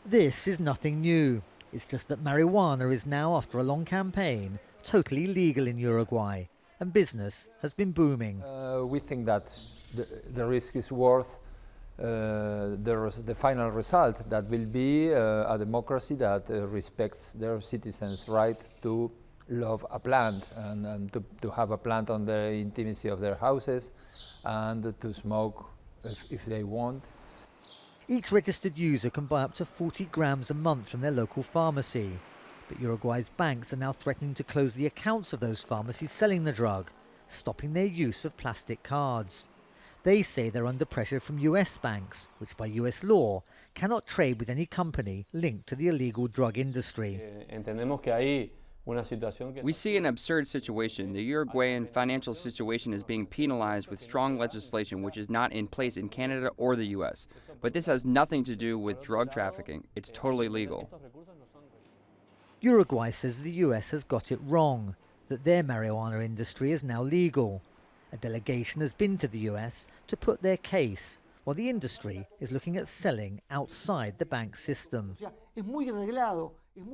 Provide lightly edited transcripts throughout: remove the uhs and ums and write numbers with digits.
This is nothing new. It's just that marijuana is now, after a long campaign, totally legal in Uruguay, and business has been booming. We think that the risk is worth the final result, that will be a democracy that respects their citizens' right to love a plant and to have a plant on the intimacy of their houses and to smoke if they want. Each registered user can buy up to 40 grams a month from their local pharmacy. But Uruguay's banks are now threatening to close the accounts of those pharmacies selling the drug, stopping their use of plastic cards. They say they're under pressure from US banks, which by US law cannot trade with any company linked to the illegal drug industry. We see an absurd situation. The Uruguayan financial situation is being penalized with strong legislation which is not in place in Canada or the US. But this has nothing to do with drug trafficking. It's totally legal. Uruguay says the US has got it wrong, that their marijuana industry is now legal. A delegation has been to the US to put their case, while the industry is looking at selling outside the bank system.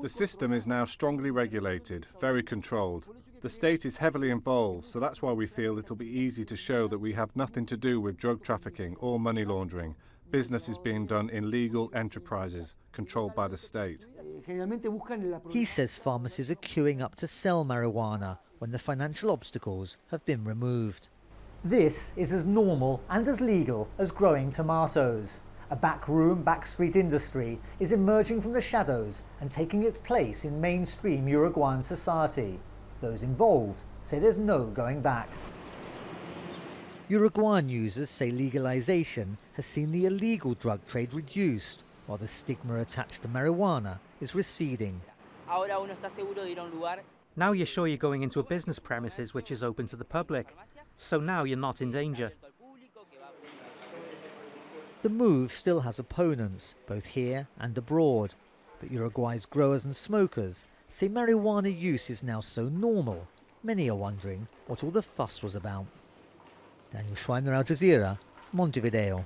The system is now strongly regulated, very controlled. The state is heavily involved, so that's why we feel it'll be easy to show that we have nothing to do with drug trafficking or money laundering. Business is being done in legal enterprises, controlled by the state. He says pharmacies are queuing up to sell marijuana when the financial obstacles have been removed. This is as normal and as legal as growing tomatoes. A backroom, backstreet industry is emerging from the shadows and taking its place in mainstream Uruguayan society. Those involved say there's no going back. Uruguayan users say legalization has seen the illegal drug trade reduced, while the stigma attached to marijuana is receding. Now you're sure you're going into a business premises which is open to the public, so now you're not in danger. The move still has opponents, both here and abroad, but Uruguay's growers and smokers say marijuana use is now so normal, many are wondering what all the fuss was about. Daniel Schweimler, Jazeera, Montevideo.